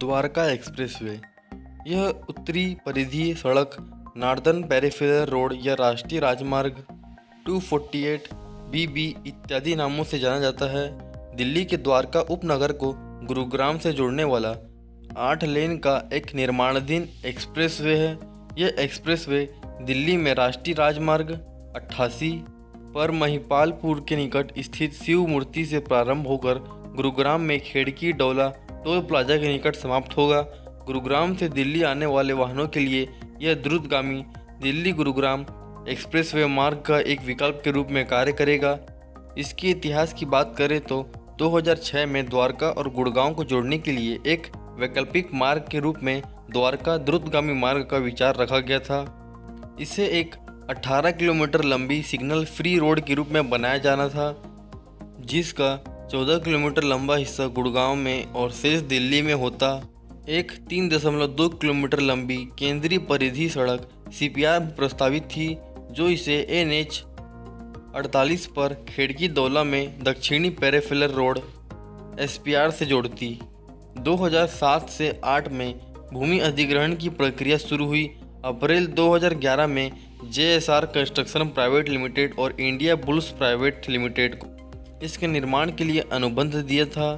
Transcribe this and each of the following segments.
Dwarka expressway. यह उत्तरी परिधीय सड़क नॉर्दर्न पेरिफेरल रोड या राष्ट्रीय राजमार्ग 248 बीबी इत्यादि नामों से जाना जाता है। दिल्ली के द्वारका उपनगर को गुरुग्राम से जोड़ने वाला 8 लेन का एक निर्माणाधीन एक्सप्रेसवे है। यह एक्सप्रेसवे दिल्ली में राष्ट्रीय राजमार्ग 88 पर महिपालपुर के निकट स्थित शिव मूर्ति से प्रारंभ होकर गुरुग्राम में खेड़की डोला टोल प्लाजा के निकट समाप्त होगा। गुरुग्राम से दिल्ली आने वाले वाहनों के लिए यह द्रुतगामी दिल्ली गुरुग्राम एक्सप्रेसवे मार्ग का एक विकल्प के रूप में कार्य करेगा। इसके इतिहास की बात करें तो 2006 में द्वारका और गुड़गांव को जोड़ने के लिए एक वैकल्पिक मार्ग के रूप में द्वारका द्रुतगामी मार्ग का विचार रखा गया था। इसे एक 18 किलोमीटर लंबी सिग्नल फ्री रोड के रूप में बनाया जाना था, जिसका 14 किलोमीटर लंबा हिस्सा गुड़गांव में और शेष दिल्ली में होता। एक 3.2 किलोमीटर लंबी केंद्रीय परिधि सड़क CPR प्रस्तावित थी, जो इसे NH 48 पर खेड़की दौला में दक्षिणी पेरिफेरल रोड SPR से जोड़ती। 2007 से 8 में भूमि अधिग्रहण की प्रक्रिया शुरू हुई। अप्रैल 2011 में JSR कंस्ट्रक्शन प्राइवेट लिमिटेड और इंडिया बुल्स प्राइवेट लिमिटेड को इसके निर्माण के लिए अनुबंध दिया था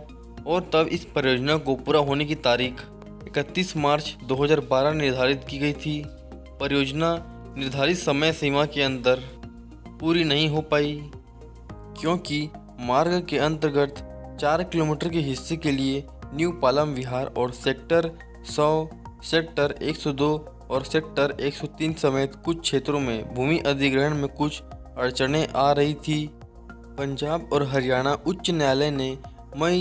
और तब इस परियोजना को पूरा होने की तारीख 31 मार्च 2012 निर्धारित की गई थी। परियोजना निर्धारित समय सीमा के अंदर पूरी नहीं हो पाई, क्योंकि मार्ग के अंतर्गत 4 किलोमीटर के हिस्से के लिए न्यू पालम विहार और सेक्टर 100, सेक्टर 102 और सेक्टर 103 समेत कुछ क्षेत्रों में भूमि अधिग्रहण में कुछ अड़चनें आ रही थी। पंजाब और हरियाणा उच्च न्यायालय ने मई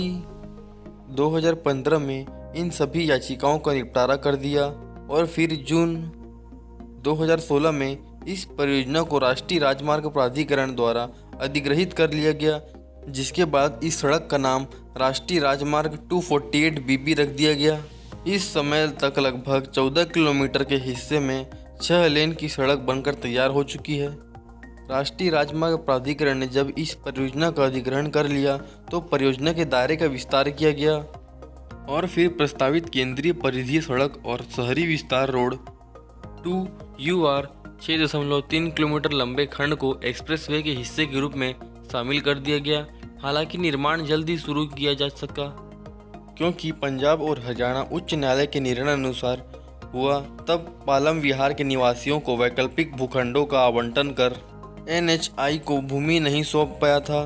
2015 में इन सभी याचिकाओं का निपटारा कर दिया और फिर जून 2016 में इस परियोजना को राष्ट्रीय राजमार्ग प्राधिकरण द्वारा अधिग्रहित कर लिया गया, जिसके बाद इस सड़क का नाम राष्ट्रीय राजमार्ग 248 बीबी रख दिया गया। इस समय तक लगभग 14 किलोमीटर के हिस्से में 6 लेन की सड़क बनकर तैयार हो चुकी है। राष्ट्रीय राजमार्ग प्राधिकरण ने जब इस परियोजना का अधिग्रहण कर लिया तो परियोजना के दायरे का विस्तार किया गया और फिर प्रस्तावित केंद्रीय परिधीय सड़क और शहरी विस्तार रोड 2UR 6.3 किलोमीटर लंबे खंड को एक्सप्रेसवे के हिस्से के रूप में शामिल कर दिया गया। हालांकि निर्माण जल्दी शुरू किया जा सका, क्योंकि पंजाब और हरियाणा उच्च न्यायालय के निर्णय अनुसार हुआ। तब पालम विहार के निवासियों को वैकल्पिक भूखंडों का आवंटन कर NHI को भूमि नहीं सौंप पाया था।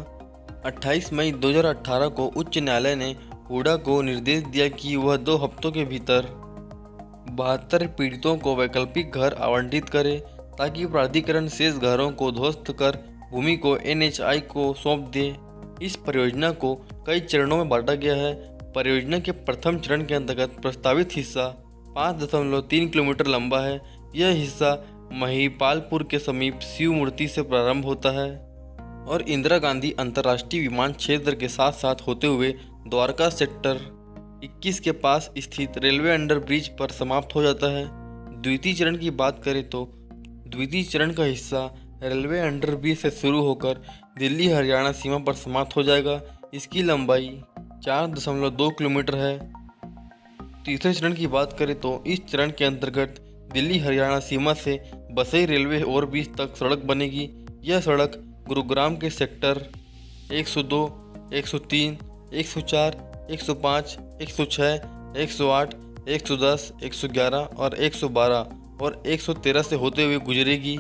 28 मई 2018 को उच्च न्यायालय ने हुडा को निर्देश दिया कि वह 2 हफ्तों के भीतर 72 पीड़ितों को वैकल्पिक घर आवंटित करे, ताकि प्राधिकरण शेष घरों को ध्वस्त कर भूमि को NHI को सौंप दे। इस परियोजना को कई चरणों में बांटा गया है। परियोजना के प्रथम चरण के अंतर्गत प्रस्तावित हिस्सा 5.3 किलोमीटर लंबा है। यह हिस्सा महिपालपुर के समीप शिव मूर्ति से प्रारंभ होता है और इंदिरा गांधी अंतर्राष्ट्रीय विमान क्षेत्र के साथ साथ होते हुए द्वारका सेक्टर 21 के पास स्थित रेलवे अंडर ब्रिज पर समाप्त हो जाता है। द्वितीय चरण की बात करें तो द्वितीय चरण का हिस्सा रेलवे अंडर ब्रिज से शुरू होकर दिल्ली हरियाणा सीमा पर समाप्त हो जाएगा। इसकी लंबाई 4.2 किलोमीटर है। तीसरे चरण की बात करें तो इस चरण के अंतर्गत दिल्ली हरियाणा सीमा से बसई रेलवे ओवरब्रिज तक सड़क बनेगी। यह सड़क गुरुग्राम के सेक्टर 102, 103, 104, 105, 106, 108, 110, 111 और 112 और 113 से होते हुए गुजरेगी।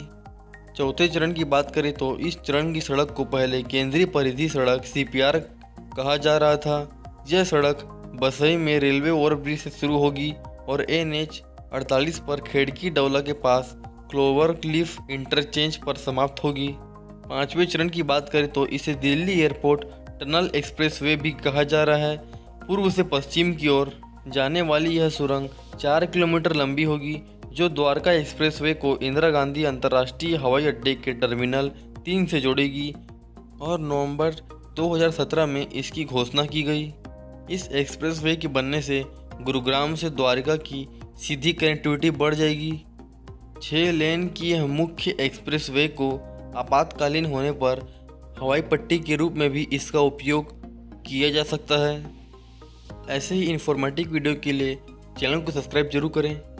चौथे चरण की बात करें तो इस चरण की सड़क को पहले केंद्रीय परिधि सड़क CPR कहा जा रहा था। यह सड़क बसई में रेलवे ओवरब्रिज से शुरू होगी और NH 48 पर खेड़की डोला के पास क्लोवर क्लिफ इंटरचेंज पर समाप्त होगी। पांचवें चरण की बात करें तो इसे दिल्ली एयरपोर्ट टनल एक्सप्रेसवे भी कहा जा रहा है। पूर्व से पश्चिम की ओर जाने वाली यह सुरंग 4 किलोमीटर लंबी होगी, जो द्वारका एक्सप्रेसवे को इंदिरा गांधी अंतर्राष्ट्रीय हवाई अड्डे के टर्मिनल 3 से जोड़ेगी और नवंबर 2017 में इसकी घोषणा की गई। इस एक्सप्रेसवे के बनने से गुरुग्राम से द्वारका की सीधी कनेक्टिविटी बढ़ जाएगी। 6 लेन की यह मुख्य एक्सप्रेसवे को आपातकालीन होने पर हवाई पट्टी के रूप में भी इसका उपयोग किया जा सकता है। ऐसे ही इन्फॉर्मेटिव वीडियो के लिए चैनल को सब्सक्राइब जरूर करें।